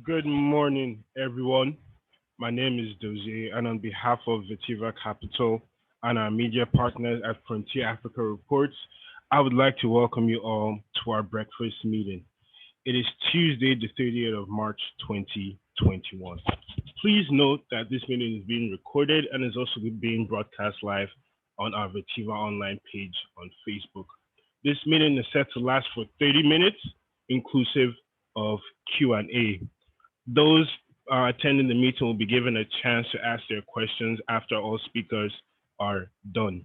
Good morning, everyone. My name is Dozie, and on behalf of Vetiva Capital and our media partners at Frontier Africa Reports, I would like to welcome you all to our breakfast meeting. It is Tuesday, the 30th of March, 2021. Please note that this meeting is being recorded and is also being broadcast live on our Vetiva online page on Facebook. This meeting is set to last for 30 minutes, inclusive of Q&A. Those attending the meeting will be given a chance to ask their questions after all speakers are done.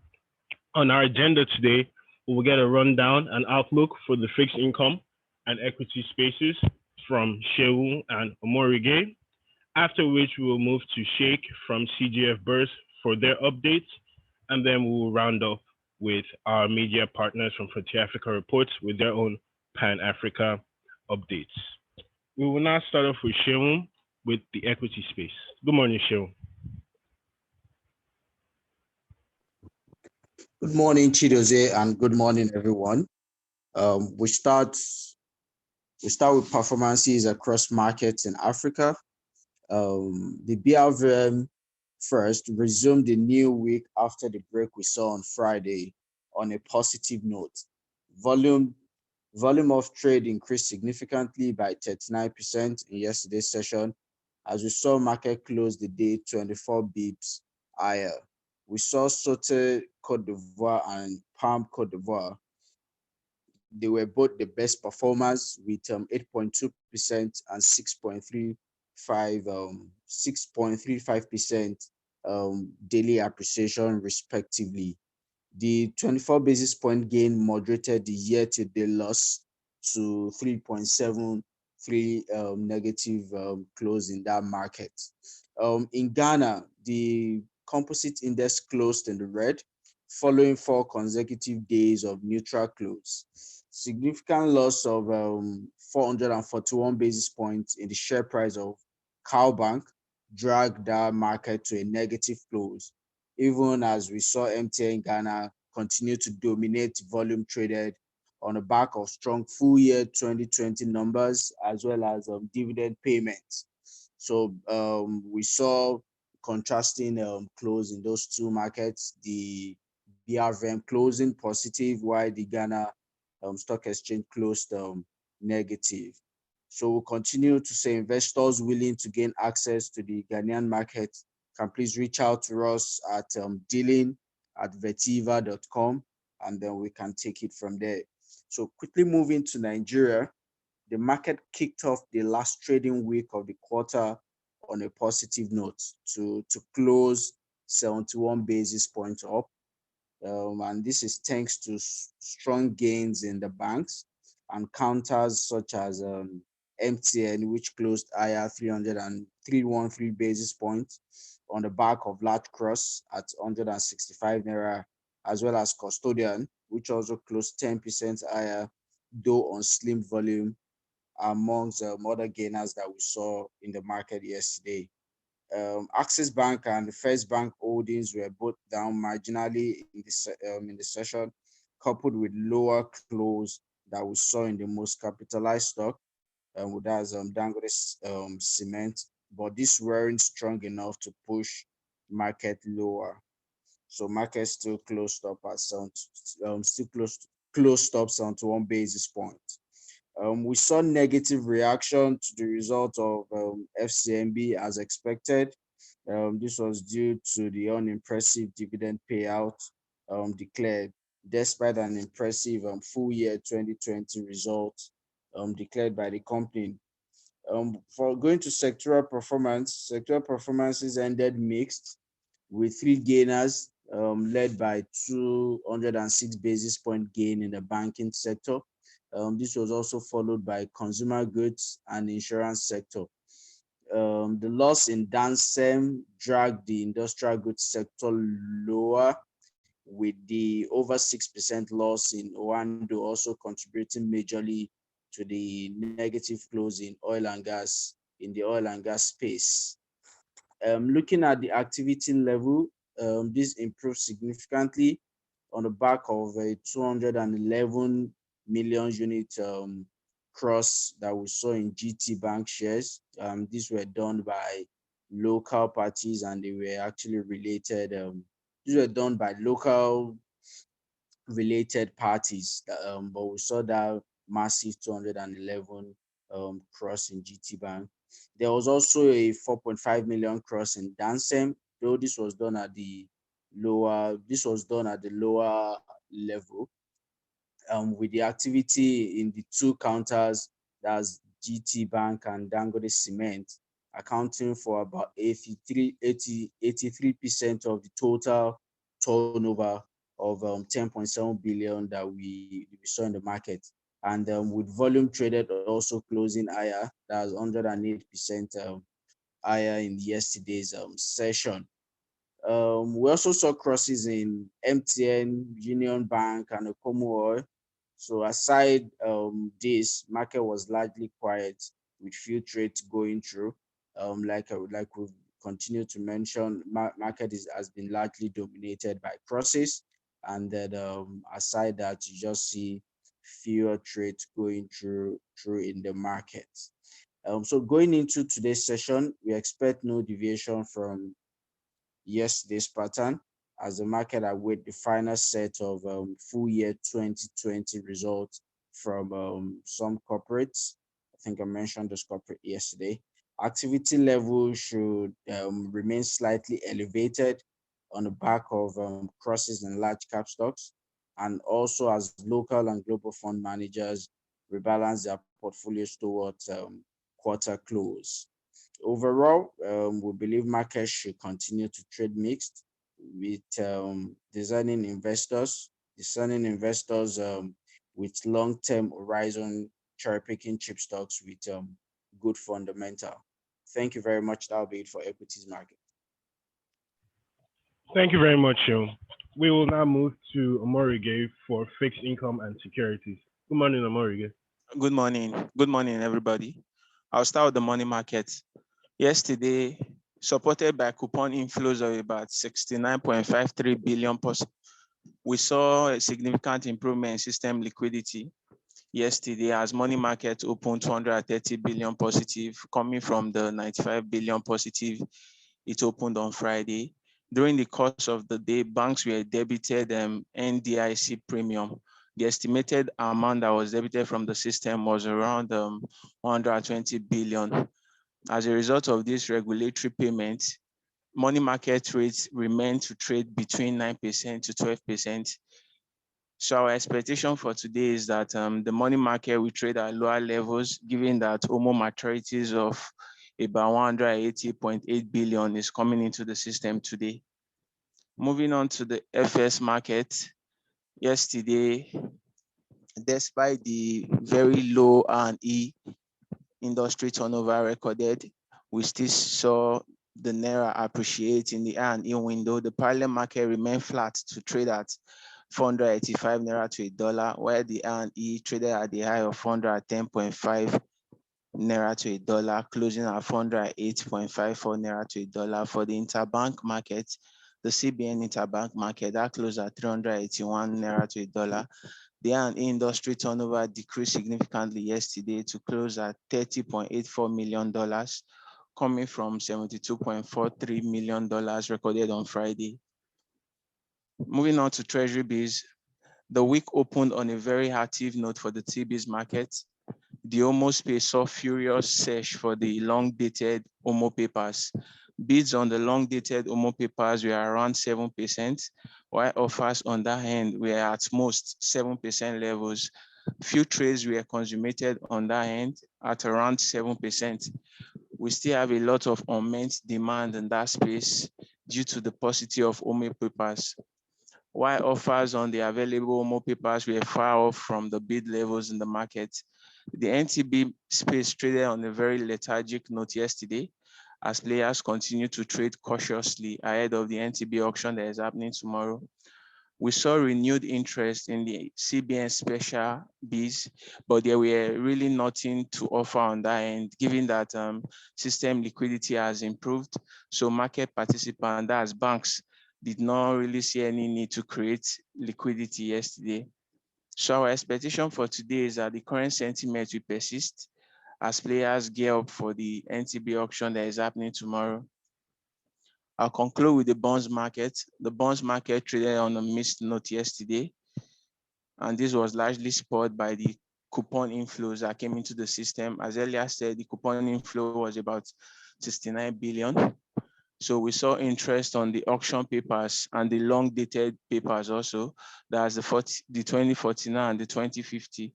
On our agenda today, we will get a rundown and outlook for the fixed income and equity spaces from Shehu and Omorige, after which we will move to Sheikh from CGF Burst for their updates, and then we will round up with our media partners from Frontier Africa Reports with their own Pan-Africa updates. We will now start off with Shehu with the equity space. Good morning, Shehu. Good morning, Chidoze, and good morning, everyone. We start with performances across markets in Africa. The BRVM first resumed the new week after the break we saw on Friday on a positive note. Volume of trade increased significantly by 39% in yesterday's session, as we saw market close the day 24 bips higher. We saw Sote Cote d'Ivoire and Palm Cote d'Ivoire. They were both the best performers with 8.2% and 6.35% daily appreciation respectively. The 24 basis point gain moderated the year-to-date loss to 3.73 negative close in that market. In Ghana, the composite index closed in the red following 4 consecutive days of neutral close. Significant loss of 441 basis points in the share price of Cowbank dragged that market to a negative close, even as we saw MTN Ghana continue to dominate volume traded on the back of strong full year 2020 numbers as well as dividend payments. So we saw contrasting close in those two markets. The BRVM closing positive while the Ghana Stock Exchange closed negative. So we'll continue to say investors willing to gain access to the Ghanaian market can please reach out to us at dealing@vetiva.com, and then we can take it from there. So quickly moving to Nigeria, the market kicked off the last trading week of the quarter on a positive note to close 71 basis points up. And this is thanks to strong gains in the banks and counters such as MTN, which closed higher 313 basis points on the back of large cross at 165 naira, as well as custodian, which also closed 10% higher, though on slim volume, amongst other gainers that we saw in the market yesterday. Axis Bank and the First Bank holdings were both down marginally in the session, coupled with lower close that we saw in the most capitalized stock, that's Dangote Cement, but these weren't strong enough to push market lower. So market still closed up at closed up 71 basis points. We saw negative reaction to the result of FCMB as expected. This was due to the unimpressive dividend payout declared, despite an impressive full year 2020 result declared by the company. For going to sectoral performances ended mixed, with 3 gainers led by 206 basis point gain in the banking sector. This was also followed by consumer goods and insurance sector. The loss in Dansem dragged the industrial goods sector lower, with the over 6% loss in Oando also contributing majorly to the negative close in the oil and gas space. Looking at the activity level, this improved significantly on the back of a 211 million unit cross that we saw in GT Bank shares. These were done by local parties and they were actually related. These were done by local related parties. But we saw that massive 211 cross in GT Bank. There was also a 4.5 million cross in Dansem, though this was done at the lower level. With the activity in the two counters, that's GT Bank and Dangote Cement, accounting for about 83% of the total turnover of 10.7 billion that we saw in the market. And with volume traded also closing higher, that's 108% higher in yesterday's session. We also saw crosses in MTN, Union Bank, and Okomo Oil. So aside this, market was largely quiet with few trades going through. Like we've continued to mention, market has been largely dominated by crosses, and then aside that, you just see fewer trades going through in the market. So going into today's session, we expect no deviation from yesterday's pattern as the market await the final set of full year 2020 results from some corporates. I think I mentioned this corporate yesterday. Activity level should remain slightly elevated on the back of crosses in large cap stocks, and also as local and global fund managers rebalance their portfolios towards quarter close. Overall, we believe markets should continue to trade mixed with discerning investors with long-term horizon, cherry-picking chip stocks with good fundamental. Thank you very much. That'll be it for equities market. Thank you very much, Joe. We will now move to Omorige for fixed income and securities. Good morning, Omorige. Good morning. Good morning, everybody. I'll start with the money market. Yesterday, supported by coupon inflows of about 69.53 billion, we saw a significant improvement in system liquidity yesterday as money market opened 230 billion positive, coming from the 95 billion positive it opened on Friday. During the course of the day, banks were debited NDIC premium. The estimated amount that was debited from the system was around 120 billion. As a result of this regulatory payment, money market rates remain to trade between 9% to 12%. So our expectation for today is that the money market will trade at lower levels, given that OMO maturities of about 180.8 billion is coming into the system today. Moving on to the FS market, yesterday, despite the very low R&E industry turnover recorded, we still saw the Naira appreciate in the R&E window. The parallel market remained flat to trade at 485 Naira to $1, where the R&E traded at the high of 410.5 Naira to $1, closing at 408.54 Naira to $1. For the interbank market, the CBN interbank market, that closed at 381 Naira to $1. The industry turnover decreased significantly yesterday to close at $30.84 million, coming from $72.43 million recorded on Friday. Moving on to Treasury bills, the week opened on a very active note for the T-bills market. The OMO space saw furious search for the long-dated OMO papers. Bids on the long-dated OMO papers were around 7%, while offers on that end were at most 7% levels. Few trades were consummated on that end at around 7%. We still have a lot of unmet demand in that space due to the paucity of OMO papers. While offers on the available OMO papers were far off from the bid levels in the market, the NTB space traded on a very lethargic note yesterday as players continue to trade cautiously ahead of the NTB auction that is happening tomorrow. We saw renewed interest in the CBN special bids, but there were really nothing to offer on that end, given that system liquidity has improved. So market participants, that's banks, did not really see any need to create liquidity yesterday. So our expectation for today is that the current sentiment will persist as players gear up for the NTB auction that is happening tomorrow. I'll conclude with the bonds market. The bonds market traded on a mixed note yesterday, and this was largely spurred by the coupon inflows that came into the system. As earlier said, the coupon inflow was about 69 billion. So we saw interest on the auction papers and the long dated papers also. That's the 2049 and the 2050.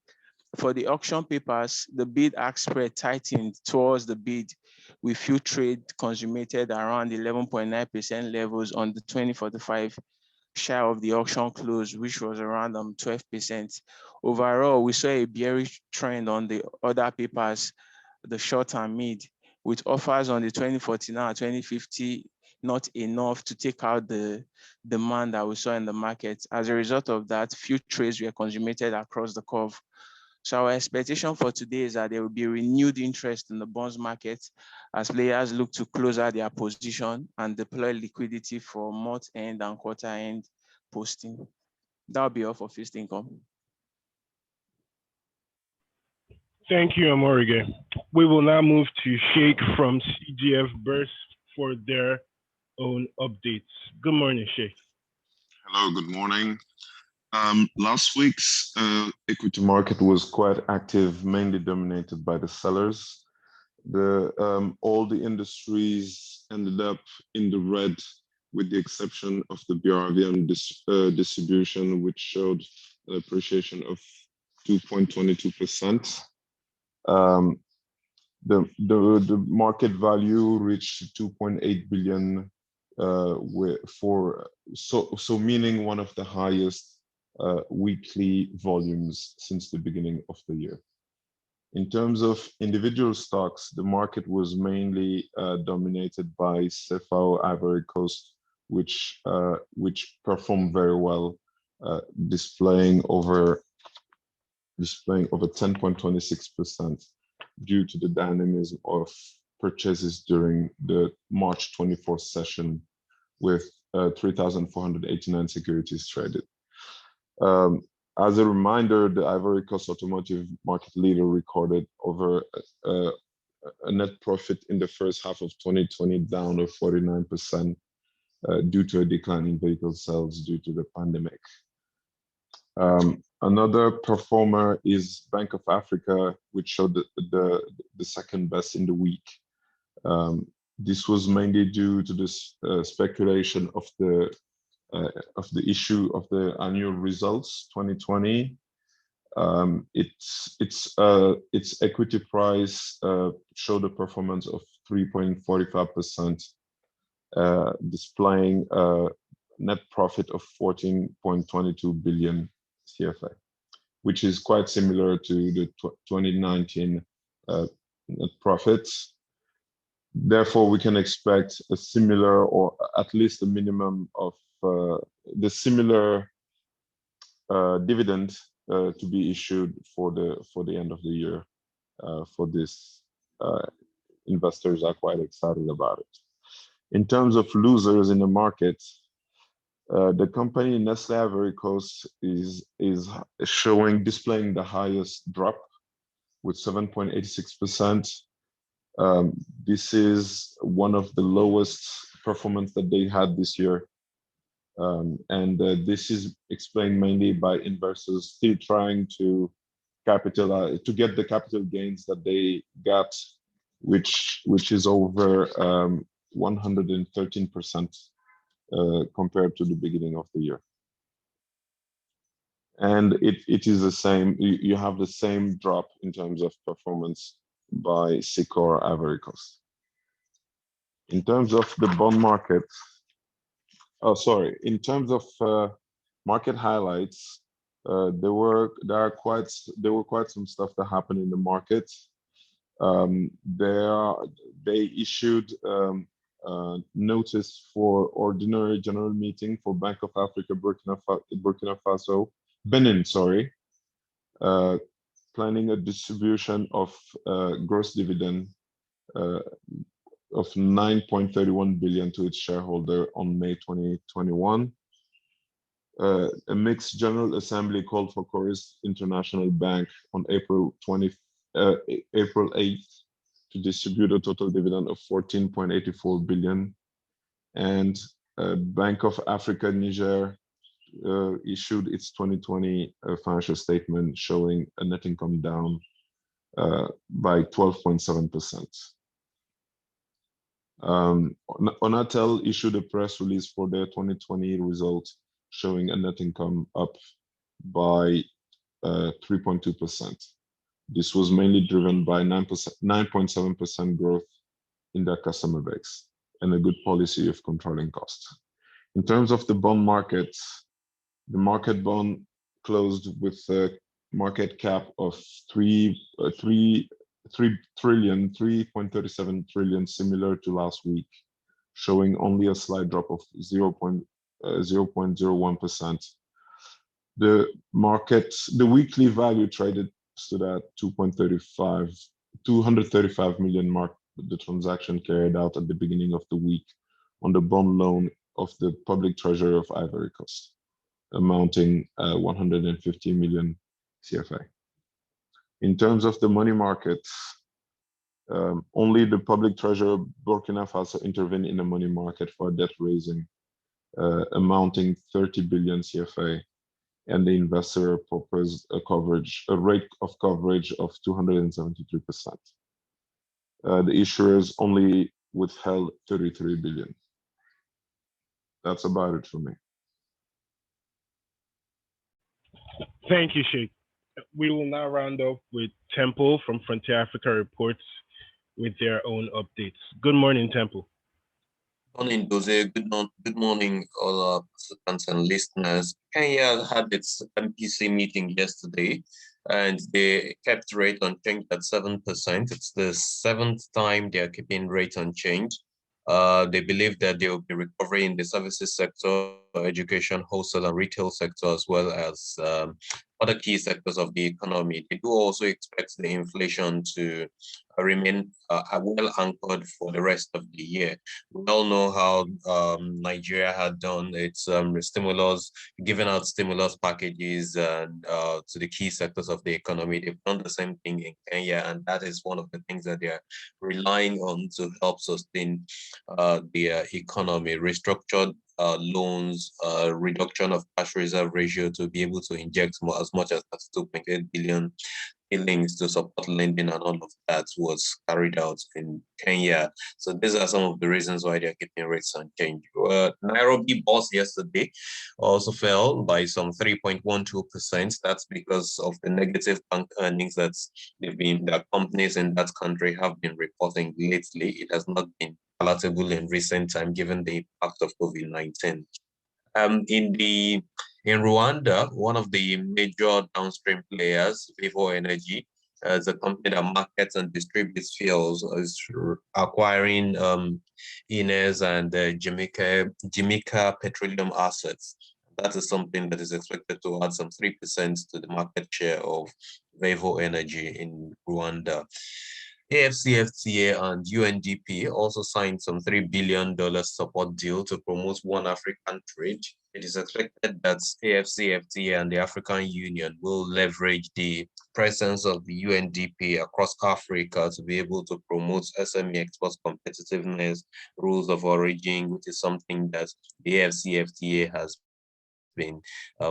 For the auction papers, the bid-ask spread tightened towards the bid, with few trade consummated around 11.9% levels on the 2045 share of the auction close, which was around 12%. Overall, we saw a bearish trend on the other papers, the short and mid, with offers on the 2049 and 2050 not enough to take out the demand that we saw in the market. As a result of that, few trades were consummated across the curve. So our expectation for today is that there will be renewed interest in the bonds market as players look to close out their position and deploy liquidity for month-end and quarter-end posting. That will be all for fixed income. Thank you, Amorige. We will now move to Sheikh from CGF Burst for their own updates. Good morning, Sheikh. Hello, good morning. Last week's equity market was quite active, mainly dominated by the sellers. All the industries ended up in the red, with the exception of the BRVM distribution, which showed an appreciation of 2.22%. The market value reached 2.8 billion, meaning one of the highest weekly volumes since the beginning of the year. In terms of individual stocks, the market was mainly dominated by Cefao Ivory Coast, which performed very well, displaying over 10.26% due to the dynamism of purchases during the March 24th session, with 3,489 securities traded. As a reminder, the Ivory Coast automotive market leader recorded over a net profit in the first half of 2020, down of 49%, due to a decline in vehicle sales due to the pandemic. Another performer is Bank of Africa, which showed the second best in the week. This was mainly due to this speculation of the issue of the annual results 2020. Its equity price showed a performance of 3.45%, displaying a net profit of 14.22 billion CFA, which is quite similar to the 2019 net profits. Therefore, we can expect a similar, or at least a minimum of the similar dividend to be issued for the end of the year. For this, investors are quite excited about it. In terms of losers in the market, the company Nestle Ivory Coast is displaying the highest drop with 7.86%. This is one of the lowest performance that they had this year. This is explained mainly by investors still trying to capitalize, to get the capital gains that they got, which is over 113% compared to the beginning of the year. And it is the same, you have the same drop in terms of performance by Secor Ivory Coast. In terms of the bond market, in terms of market highlights, there were quite some stuff that happened in the market. They issued notice for ordinary general meeting for Bank of Africa Benin, planning a distribution of gross dividend of 9.31 billion to its shareholder on May 2021. A mixed General Assembly called for Chorus International Bank on April 8th to distribute a total dividend of 14.84 billion. And Bank of Africa Niger issued its 2020 financial statement showing a net income down by 12.7%. Onatel issued a press release for their 2020 result showing a net income up by 3.2%. This was mainly driven by 9.7% growth in their customer base and a good policy of controlling costs. In terms of the bond market, the market bond closed with a market cap of 3.37 trillion, similar to last week, showing only a slight drop of 0.01%. The weekly value traded stood at 235 million mark. The transaction carried out at the beginning of the week on the bond loan of the public treasury of Ivory Coast, amounting 150 million CFA. In terms of the money market, only the public treasurer Burkina Faso intervened in the money market for debt raising, amounting 30 billion CFA, and the investor proposed a rate of coverage of 273%. The issuers only withheld 33 billion. That's about it for me. Thank you, Sheikh. We will now round up with Temple from Frontier Africa Reports with their own updates. Good morning, Temple. Morning, Jose. Good morning, all our participants and listeners. Kenya had its MPC meeting yesterday, and they kept rate unchanged at 7%. It's the seventh time they are keeping rate unchanged. They believe that there will be recovery in the services sector, education, wholesale, and retail sector, as well as other key sectors of the economy. They do also expect the inflation to remain well anchored for the rest of the year. We all know how Nigeria had done its stimulus, given out stimulus packages and to the key sectors of the economy. They've done the same thing in Kenya, and that is one of the things that they're relying on to help sustain the economy. Restructured loans, reduction of cash reserve ratio to be able to inject as much as 2.8 billion links to support lending, and all of that was carried out in Kenya. So these are some of the reasons why they're keeping rates unchanged. Nairobi bourse yesterday also fell by some 3.12%. That's because of the negative bank earnings that companies in that country have been reporting lately. It has not been palatable in recent time given the impact of COVID-19. In Rwanda, one of the major downstream players, Vivo Energy, is a company that markets and distributes fuels, is acquiring Ines and Jamaica petroleum assets. That is something that is expected to add some 3% to the market share of Vivo Energy in Rwanda. AFCFTA and UNDP also signed some $3 billion support deal to promote one African trade. It is expected that AFCFTA and the African Union will leverage the presence of the UNDP across Africa to be able to promote SME export competitiveness, rules of origin, which is something that the AFCFTA has been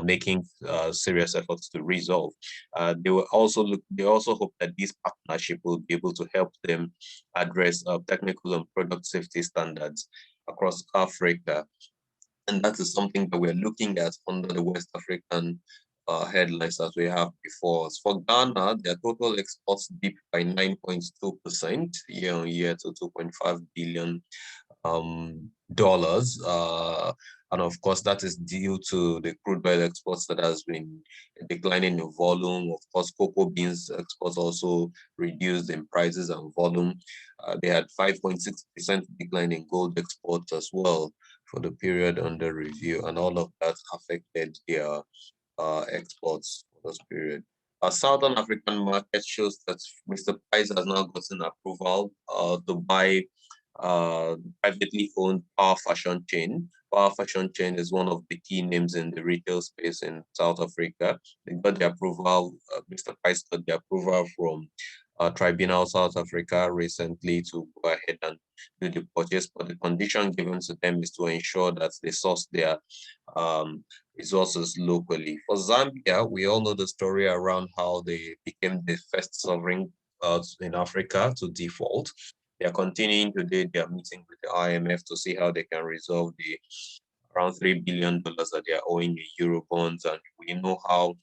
making serious efforts to resolve. They also hope that this partnership will be able to help them address technical and product safety standards across Africa. And that is something that we're looking at under the West African headlines as we have before. For Ghana, their total exports dipped by 9.2% year on year to $2.5 billion. And of course, that is due to the crude oil exports that has been declining in volume. Of course, cocoa beans exports also reduced in prices and volume. They had 5.6% decline in gold exports as well for the period under review, and all of that affected their exports for this period. A Southern African market shows that Mr. Price has now gotten approval to buy privately owned Power Fashion chain. Power Fashion chain is one of the key names in the retail space in South Africa. They got the approval, Mr. Price got the approval from Tribunal South Africa recently to go ahead and do the purchase, but the condition given to them is to ensure that they source their um, resources locally. For Zambia, we all know the story around how they became the first sovereign in Africa to default. They are continuing today. They are meeting with the IMF to see how they can resolve the around $3 billion that they are owing in euro bonds. And we know how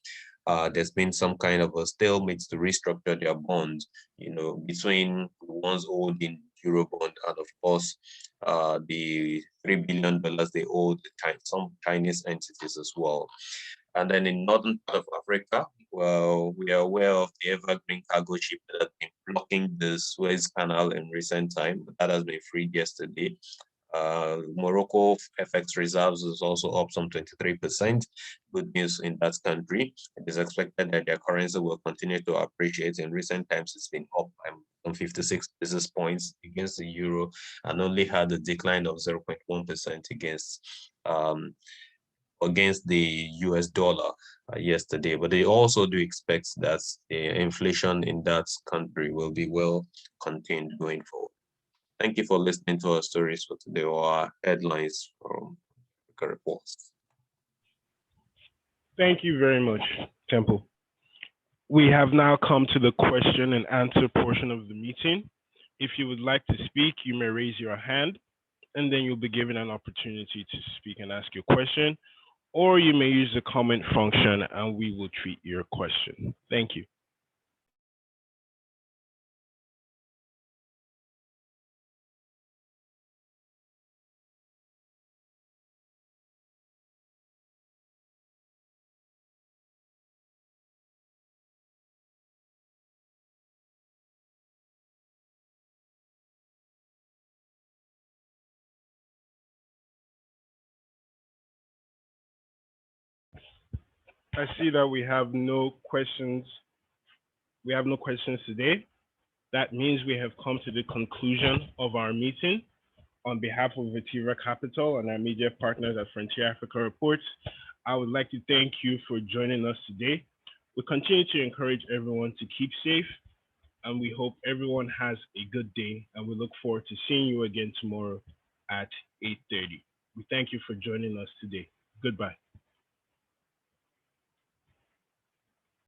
there's been some kind of a stalemate to restructure their bonds, between the ones owed in euro bond and of course the $3 billion they owe some Chinese entities as well. And then in northern part of Africa, well, we are aware of the evergreen cargo ship that has been blocking the Suez Canal in recent time. That has been freed yesterday. Morocco FX reserves is also up some 23%. Good news in that country. It is expected that their currency will continue to appreciate. In recent times, it's been up on 56 basis points against the euro and only had a decline of 0.1% against the US dollar yesterday. But they also do expect that the inflation in that country will be well contained going forward. Thank you for listening to our stories for today, or our headlines from Africa Reports. Thank you very much, Temple. We have now come to the question and answer portion of the meeting. If you would like to speak, you may raise your hand, and then you'll be given an opportunity to speak and ask your question, or you may use the comment function and we will treat your question. Thank you. I see that we have no questions. We have no questions today. That means we have come to the conclusion of our meeting. On behalf of Vetiva Capital and our media partners at Frontier Africa Reports, I would like to thank you for joining us today. We continue to encourage everyone to keep safe, and we hope everyone has a good day, and we look forward to seeing you again tomorrow at 8:30. We thank you for joining us today. Goodbye.